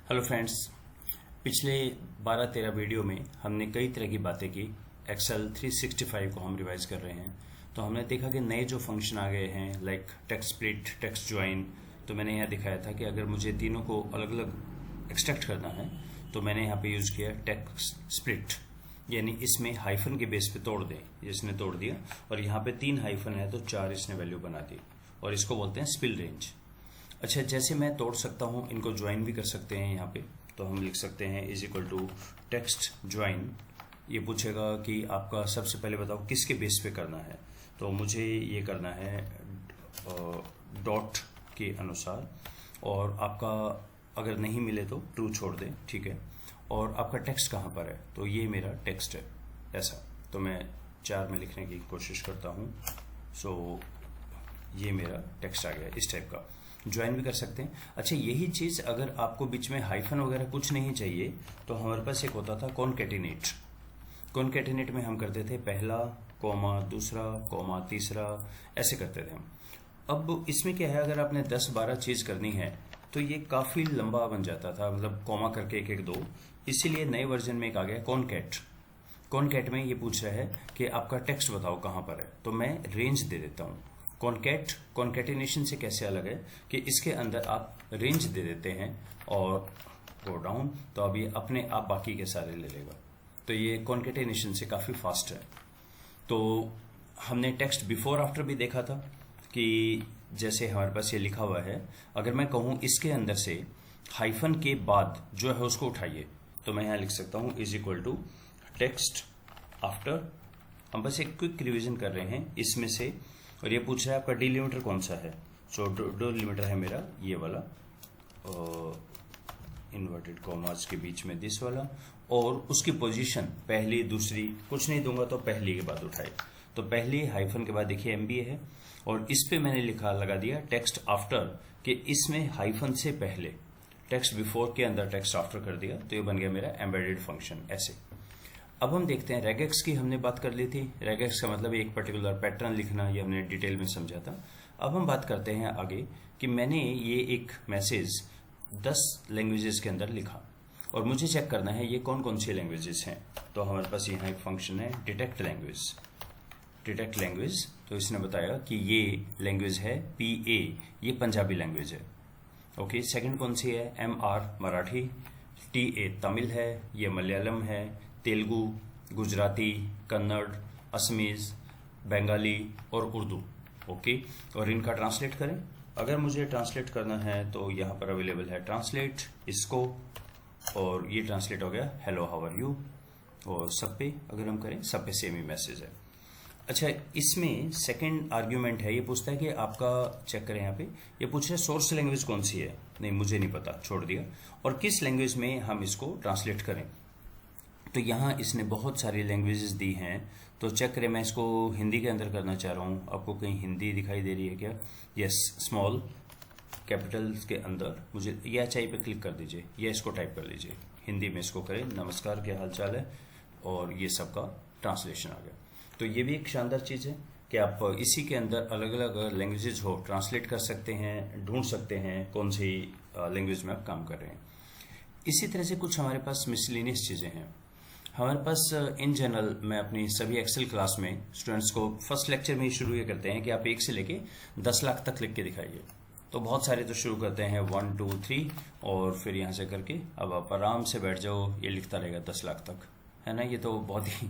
Hello friends, पिछले 12-13 video में हमने कई तरह की बातें की। एक्सेल 365 को हम रिवाइज कर रहे हैं। तो हमने देखा कि नए जो फंक्शन आ गए हैं like text split, text join. तो मैंने यहाँ दिखाया था कि अगर मुझे तीनों को अलग अलग एक्सट्रैक्ट करना है तो मैंने यहाँ पे यूज किया टेक्स्ट स्प्लिट, यानी इसमें हाइफन के बेस पे तोड़ दें। इसने तोड़ दिया और यहाँ पे 3 हाइफन है तो 4 इसने वैल्यू बना दी और इसको बोलते हैं स्पिल रेंज। अच्छा, जैसे मैं तोड़ सकता हूं, इनको ज्वाइन भी कर सकते हैं यहाँ पे। तो हम लिख सकते हैं is equal to text join. ये पूछेगा कि आपका सबसे पहले बताओ किसके बेस पे करना है। तो मुझे ये करना है डॉट के अनुसार, और आपका अगर नहीं मिले तो ट्रू छोड़ दें, ठीक है। और आपका टेक्स्ट कहाँ पर है, तो ये मेरा टेक्स्ट है ऐसा। तो मैं 4 में लिखने की कोशिश करता हूँ। सो ये मेरा टेक्स्ट आ गया इस टाइप का। ज्वाइन भी कर सकते हैं। अच्छा, यही चीज अगर आपको बीच में हाइफन वगैरह कुछ नहीं चाहिए तो हमारे पास एक होता था कॉनकैटिनेट। कॉनकैटिनेट में हम करते थे पहला कॉमा, दूसरा कॉमा, तीसरा, ऐसे करते थे हम। अब इसमें क्या है, अगर आपने 10-12 चीज करनी है तो ये काफी लंबा बन जाता था, मतलब कॉमा करके 1-1-2। इसीलिए नए वर्जन में एक आ गया कॉनकैट। कॉनकैट में ये पूछ रहा है कि आपका टेक्स्ट बताओ कहाँ पर है, तो मैं रेंज दे देता हूँ। कॉनकैट कॉनकैटिनेशन से कैसे अलग है कि इसके अंदर आप रेंज दे देते हैं और गो डाउन, तो अब ये अपने आप बाकी के सारे ले लेगा। तो ये कॉनकैटिनेशन से काफी फास्ट है। तो हमने टेक्स्ट बिफोर आफ्टर भी देखा था कि जैसे हमारे पास ये लिखा हुआ है, अगर मैं कहूं इसके अंदर से हाइफन के बाद जो है उसको उठाइए, तो मैं यहां लिख सकता हूं is equal to text after. हम बस एक क्विक रिवीजन कर रहे हैं इसमें से। और ये पूछ रहा है आपका डिलिमीटर कौन सा है। सो डिलिमीटर है मेरा ये वाला, इन्वर्टेड कॉमास के बीच में दिस वाला, और उसकी पोजीशन पहली दूसरी कुछ नहीं दूंगा तो पहली के बाद उठाए। तो पहली हाइफन के बाद देखिए एमबीए है, और इस पे मैंने लगा दिया टेक्स्ट आफ्टर कि इसमें हाइफन से पहले टेक्स्ट बिफोर के अंदर टेक्स्ट आफ्टर कर दिया, तो ये बन गया मेरा एम्बेडेड फंक्शन ऐसे। अब हम देखते हैं रेगेक्स की हमने बात कर ली थी। रेगेक्स का मतलब एक पर्टिकुलर पैटर्न लिखना, ये हमने डिटेल में समझा था। अब हम बात करते हैं आगे कि मैंने ये एक मैसेज 10 लैंग्वेजेस के अंदर लिखा और मुझे चेक करना है ये कौन कौन सी लैंग्वेजेस हैं। तो हमारे पास यहाँ एक फंक्शन है डिटेक्ट लैंग्वेज। डिटेक्ट लैंग्वेज, तो इसने बताया कि ये लैंग्वेज है PA, ये पंजाबी लैंग्वेज है। ओके, सेकंड कौन सी है MR मराठी, TA तमिल है, ये मलयालम है, तेलुगु, गुजराती, कन्नड़, असमीज, बंगाली और उर्दू। ओके, और इनका ट्रांसलेट करें। अगर मुझे ट्रांसलेट करना है तो यहाँ पर अवेलेबल है ट्रांसलेट, इसको, और ये ट्रांसलेट हो गया हेलो हाउ आर यू। और सब पे अगर हम करें, सब पे सेम ही मैसेज है। अच्छा, इसमें सेकंड आर्ग्यूमेंट है, ये पूछता है कि आपका, चेक करें यहाँ पे, ये पूछ रहा है सोर्स लैंग्वेज कौन सी है। नहीं, मुझे नहीं पता, छोड़ दिया। और किस लैंग्वेज में हम इसको ट्रांसलेट करें। तो यहाँ इसने बहुत सारी लैंग्वेजेस दी हैं। तो चेक करें, मैं इसको हिंदी के अंदर करना चाह रहा हूँ। आपको कहीं हिंदी दिखाई दे रही है क्या? यस, स्मॉल कैपिटल्स के अंदर मुझे या चाहिए पे क्लिक कर दीजिए या इसको टाइप कर लीजिए, हिंदी में इसको करें, नमस्कार क्या हाल चाल है, और ये सबका ट्रांसलेशन आ गया। तो ये भी एक शानदार चीज़ है कि आप इसी के अंदर अलग अलग लैंग्वेजेस हो ट्रांसलेट कर सकते हैं, ढूंढ सकते हैं कौन सी लैंग्वेज में आप काम कर रहे हैं। इसी तरह से कुछ हमारे पास मिसलिनियस चीज़ें हैं। हमारे पास इन जनरल, मैं अपनी सभी एक्सेल क्लास में स्टूडेंट्स को फर्स्ट लेक्चर में ही शुरू ये करते हैं कि आप 1 से लेके 10 लाख तक लिख के दिखाइए। तो बहुत सारे तो शुरू करते हैं 1 2 3 और फिर यहाँ से करके अब आप आराम से बैठ जाओ, ये लिखता रहेगा 10 लाख तक, है ना। ये तो बहुत ही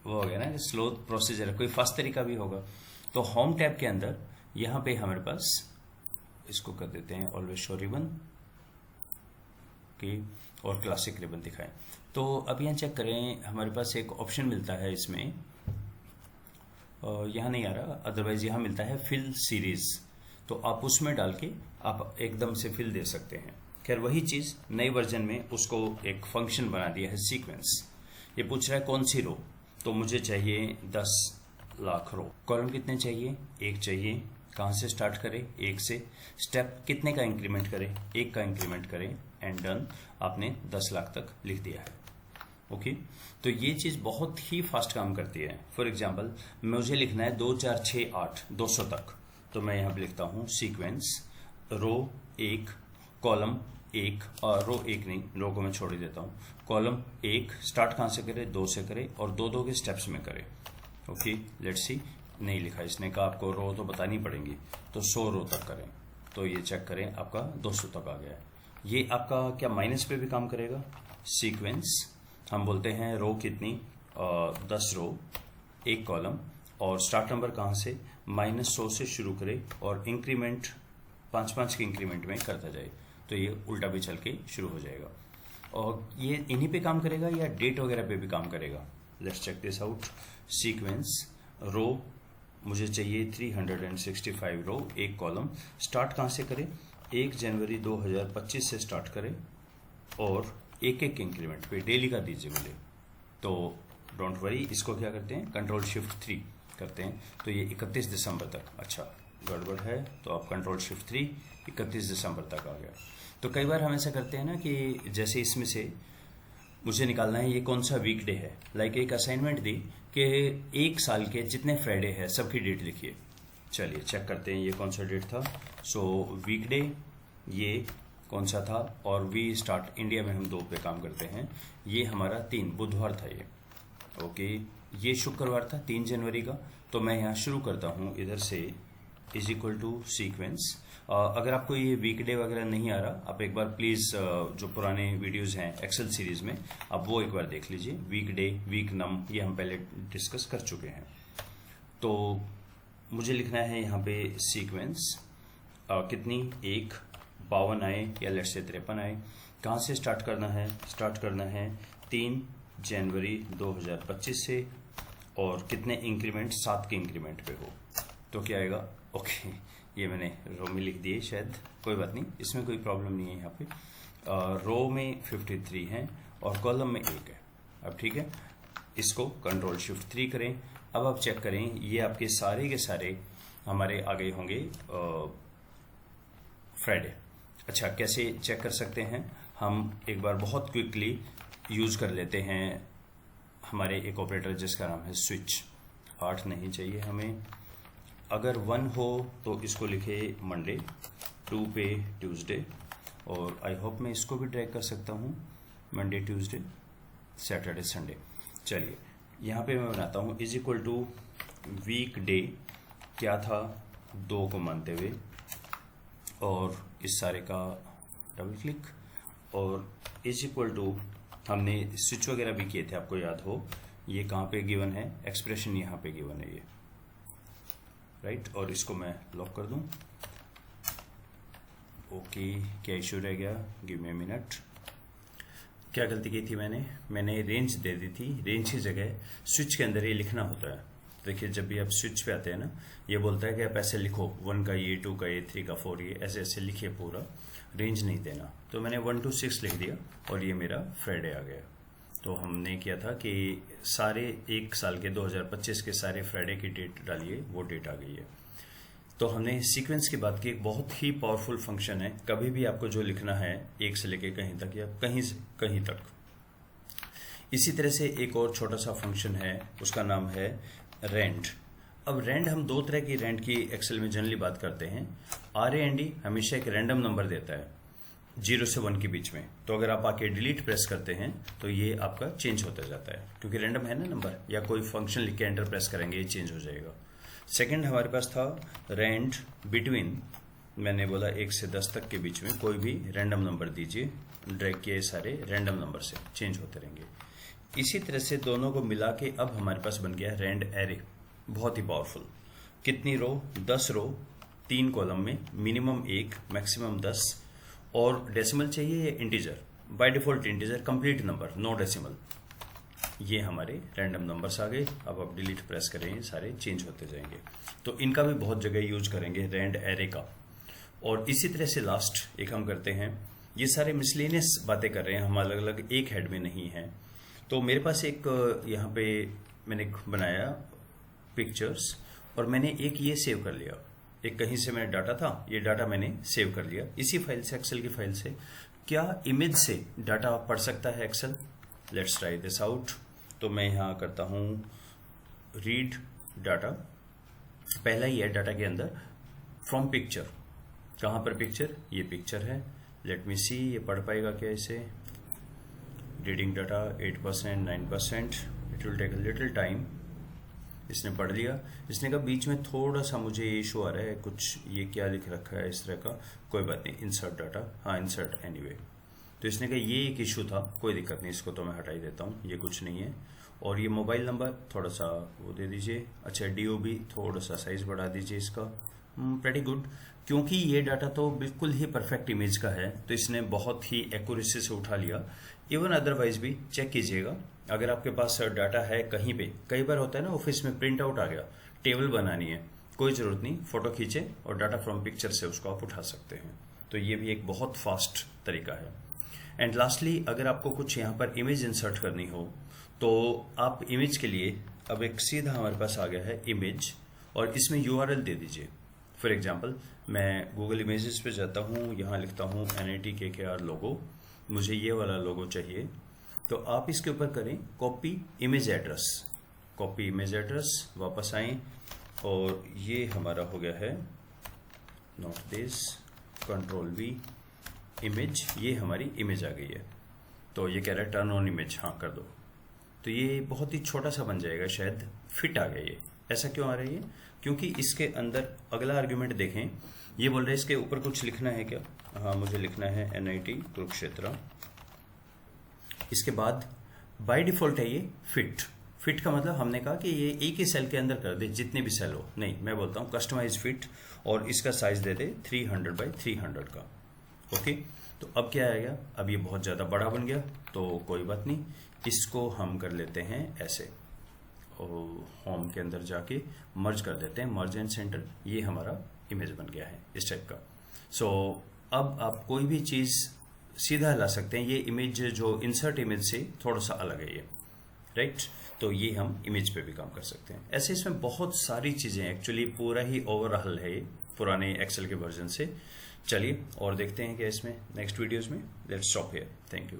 वो हो गया ना, स्लो प्रोसीजर। कोई फास्ट तरीका भी होगा। तो होम टैब के अंदर यहाँ पे हमारे पास, इसको कर देते हैं ऑलवेज शो रिबन की, और क्लासिक रिबन दिखाएं। तो अब यहाँ चेक करें, हमारे पास एक ऑप्शन मिलता है इसमें, यहाँ नहीं आ रहा, अदरवाइज यहाँ मिलता है फिल सीरीज। तो आप उसमें डाल के आप एकदम से फिल दे सकते हैं। खैर वही चीज नए वर्जन में उसको एक फंक्शन बना दिया है सीक्वेंस। ये पूछ रहा है कौन सी रो, तो मुझे चाहिए 10 लाख रो। कॉलम कितने चाहिए? 1 चाहिए। कहाँ से स्टार्ट करें? 1 से। स्टेप कितने का इंक्रीमेंट करें? 1 का इंक्रीमेंट करें, एंड डन। आपने 10 लाख तक लिख दिया है। ओके, तो ये चीज बहुत ही फास्ट काम करती है। फॉर एग्जाम्पल, मुझे लिखना है 2 4 6 8 200 तक, तो मैं यहाँ पे लिखता हूँ सीक्वेंस रो 1 कॉलम एक, रो एक नहीं, रो को मैं छोड़ ही देता हूँ। कॉलम एक स्टार्ट कहाँ से करे, 2 से करे और 2 के स्टेप्स में करे। ओके, लेट्स सी, नहीं लिखा इसने, कहा आपको रो तो बतानी पड़ेंगी, तो 100 रो तक करें। तो ये चेक करें, आपका 200 तक आ गया है। ये आपका क्या माइनस पे भी काम करेगा? सीक्वेंस हम बोलते हैं रो कितनी, 10 रो, एक कॉलम, और स्टार्ट नंबर कहाँ से, -100 से शुरू करे और इंक्रीमेंट 5-5 के इंक्रीमेंट में करता जाए, तो ये उल्टा भी चल के शुरू हो जाएगा। और ये इन्हीं पे काम करेगा या डेट वगैरह पे भी काम करेगा? Let's check this out. Sequence row मुझे चाहिए 365 रो, एक कॉलम, स्टार्ट कहाँ से करें, 1 जनवरी 2025 से स्टार्ट करें और एक इंक्रीमेंट पे डेली का दीजिए मुझे। तो डोंट वरी, इसको क्या करते हैं, कंट्रोल शिफ्ट 3 करते हैं, तो ये 31 दिसंबर तक। अच्छा, गड़बड़ है, तो आप कंट्रोल शिफ्ट 3, 31 दिसंबर तक आ गया। तो कई बार हम ऐसा करते हैं ना कि जैसे इसमें से मुझे निकालना है ये कौन सा वीकडे है, लाइक एक असाइनमेंट दी कि एक साल के जितने फ्राइडे है सबकी डेट लिखिए। चलिए चेक करते हैं ये कौन सा डेट था। सो वीकडे ये कौन सा था, और वी स्टार्ट इंडिया में हम 2 पे काम करते हैं, ये हमारा 3 बुधवार था ये। ओके, ये शुक्रवार था 3 जनवरी का। तो मैं यहाँ शुरू करता हूँ इधर से, इज इक्वल टू सीक्वेंस। अगर आपको ये वीकडे वगैरह नहीं आ रहा, आप एक बार प्लीज़ जो पुराने वीडियोस हैं एक्सेल सीरीज में, आप वो एक बार देख लीजिए। वीकडे, वीक नम, ये हम पहले डिस्कस कर चुके हैं। तो मुझे लिखना है यहाँ पे सीक्वेंस कितनी, 1, 52 आए या लेट्स से 53 आए। कहाँ से स्टार्ट करना है, स्टार्ट करना है 3 जनवरी 2025 से, और कितने इंक्रीमेंट, 7 के इंक्रीमेंट पे हो, तो क्या आएगा। ओके, ये मैंने रो में लिख दिए शायद, कोई बात नहीं, इसमें कोई प्रॉब्लम नहीं है। यहाँ पे रो में 53 हैं और कॉलम में 1 है। अब ठीक है, इसको कंट्रोल शिफ्ट 3 करें। अब आप चेक करें, ये आपके सारे के सारे हमारे आगे होंगे फ्राइडे। अच्छा, कैसे चेक कर सकते हैं हम, एक बार बहुत क्विकली यूज कर लेते हैं हमारे एक ऑपरेटर जिसका नाम है स्विच। 8 नहीं चाहिए हमें, अगर 1 हो तो इसको लिखे मंडे, 2 पे ट्यूसडे, और आई होप मैं इसको भी ड्रैग कर सकता हूँ, मंडे, ट्यूसडे, सैटरडे, संडे। चलिए यहाँ पे मैं बनाता हूँ is equal to weekday, क्या था 2 को मानते हुए, और इस सारे का डबल क्लिक, और इज इक्वल टू, हमने स्विच वगैरह भी किए थे आपको याद हो, ये कहाँ पे गिवन है, एक्सप्रेशन यहाँ पे गिवन है ये, राइट। और इसको मैं लॉक कर दूं। ओके, क्या इशू रह गया, गिव मी अ मिनट। क्या गलती की थी मैंने रेंज दे दी थी, रेंज की जगह स्विच के अंदर ये लिखना होता है। देखिए जब भी आप स्विच पे आते हैं ना, ये बोलता है कि आप ऐसे लिखो, 1 का ये, 2 का ये, 3 का 4 ये, ऐसे ऐसे लिखिए, पूरा रेंज नहीं देना। तो मैंने 1 to 6 लिख दिया और ये मेरा फ्राइडे आ गया। तो हमने किया था कि सारे एक साल के 2025 के सारे फ्राइडे की डेट डालिए, वो डेट आ गई है। तो हमने सीक्वेंस की बात की, एक बहुत ही पावरफुल फंक्शन है। कभी भी आपको जो लिखना है 1 से लेके कहीं तक या कहीं से कहीं तक। इसी तरह से एक और छोटा सा फंक्शन है, उसका नाम है रेंड। अब रेंड, हम 2 तरह की रेंड की एक्सेल में जनरली बात करते हैं। RAND हमेशा एक रैंडम नंबर देता है 0 से 1 के बीच में। तो अगर आप आके डिलीट प्रेस करते हैं तो ये आपका चेंज होता जाता है, क्योंकि रैंडम है ना नंबर, या कोई फंक्शन लिख के एंटर प्रेस करेंगे ये चेंज हो जाएगा। सेकंड हमारे पास था रेंड बिटवीन, मैंने बोला 1 से 10 तक के बीच में कोई भी रैंडम नंबर दीजिए, ड्रैग किए सारे रैंडम नंबर से चेंज होते रहेंगे। इसी तरह से दोनों को मिला के अब हमारे पास बन गया रेंड एरे, बहुत ही पावरफुल। कितनी रो, 10 रो, 3 कॉलम में, मिनिमम 1, मैक्सिमम 10, और डेसिमल चाहिए या integer, by default integer, complete number, no decimal. ये हमारे रैंडम नंबर्स आ गए। अब आप डिलीट प्रेस करेंगे, सारे चेंज होते जाएंगे। तो इनका भी बहुत जगह यूज करेंगे रेंड एरे का। और इसी तरह से लास्ट एक हम करते हैं, ये सारे मिसलेनियस बातें कर रहे हैं हम, अलग अलग एक हेड में नहीं है। तो मेरे पास एक यहाँ पे मैंने बनाया पिक्चर्स, और मैंने एक ये सेव कर लिया, एक कहीं से मेरा डाटा था, ये डाटा मैंने सेव कर लिया इसी फाइल से, एक्सेल की फाइल से। क्या इमेज से डाटा पढ़ सकता है Excel? Let's try this out. तो मैं यहाँ करता हूँ रीड डाटा, पहला ही है डाटा के अंदर फ्रॉम पिक्चर। कहाँ पर पिक्चर? ये पिक्चर है, लेट मी सी ये पढ़ पाएगा क्या इसे। Reading data 8%, 9%, it will take a little time. इसने पढ़ लिया। इसने कहा बीच में थोड़ा सा मुझे ये इशू आ रहा है, कुछ ये क्या लिख रखा है इस तरह का, कोई बात नहीं, इंसर्ट डाटा, हाँ इंसर्ट एनीवे। तो इसने कहा ये एक इशू था, कोई दिक्कत नहीं, इसको तो मैं हटा ही देता हूँ, ये कुछ नहीं है। और ये मोबाइल नंबर थोड़ा सा वो दे दीजिए। अच्छा DOB थोड़ा सा साइज बढ़ा दीजिए इसका। प्रेटी गुड, क्योंकि ये डाटा तो बिल्कुल ही परफेक्ट इमेज का है, तो इसने बहुत ही एक्यूरेसी से उठा लिया। इवन अदरवाइज भी चेक कीजिएगा, अगर आपके पास डाटा है कहीं पे, कई बार होता है ना ऑफिस में प्रिंट आउट आ गया, टेबल बनानी है, कोई जरूरत नहीं, फोटो खींचे और डाटा फ्रॉम पिक्चर से उसको आप उठा सकते हैं। तो ये भी एक बहुत फास्ट तरीका है। एंड लास्टली, अगर आपको कुछ यहाँ पर इमेज इंसर्ट करनी हो तो आप इमेज के लिए अब एक सीधा हमारे पास आ गया है इमेज, और इसमें URL दे दीजिए। फॉर एग्जाम्पल मैं गूगल इमेजेस पे जाता हूँ, यहाँ लिखता हूँ NITKKR लोगो, मुझे ये वाला लोगो चाहिए। तो आप इसके ऊपर करें copy image address, copy image address, वापस आएं और ये हमारा हो गया है नोट दिस, Ctrl+V इमेज, ये हमारी इमेज आ गई है। तो ये कह रहा है टर्न ऑन इमेज, हाँ कर दो। तो ये बहुत ही छोटा सा बन जाएगा, शायद फिट आ गया ये। ऐसा क्यों आ रही है? क्योंकि इसके अंदर अगला आर्ग्यूमेंट देखें, ये बोल रहे हैं इसके ऊपर कुछ लिखना है क्या? हाँ मुझे लिखना है NIT कुरुक्षेत्र। इसके बाद बाय डिफॉल्ट है ये फिट। फिट का मतलब हमने कहा कि ये एक ही सेल के अंदर कर दे, जितने भी सेल हो, नहीं मैं बोलता हूँ कस्टमाइज फिट, और इसका साइज दे दे 300 बाय 300 का। ओके, तो अब क्या आएगा, अब ये बहुत ज़्यादा बड़ा बन गया, तो कोई बात नहीं, इसको हम कर लेते हैं ऐसे, होम के अंदर जाके मर्ज कर देते हैं, मर्ज एंड सेंटर, ये हमारा इमेज बन गया है इस टाइप का। सो अब आप कोई भी चीज़ सीधा ला सकते हैं। ये इमेज जो इंसर्ट इमेज से थोड़ा सा अलग है ये, राइट? तो ये हम इमेज पे भी काम कर सकते हैं। ऐसे इसमें बहुत सारी चीज़ें, एक्चुअली पूरा ही ओवरऑल है पुराने एक्सेल के वर्जन से। चलिए और देखते हैं क्या इसमें नेक्स्ट वीडियोस में। Let's stop here, thank you.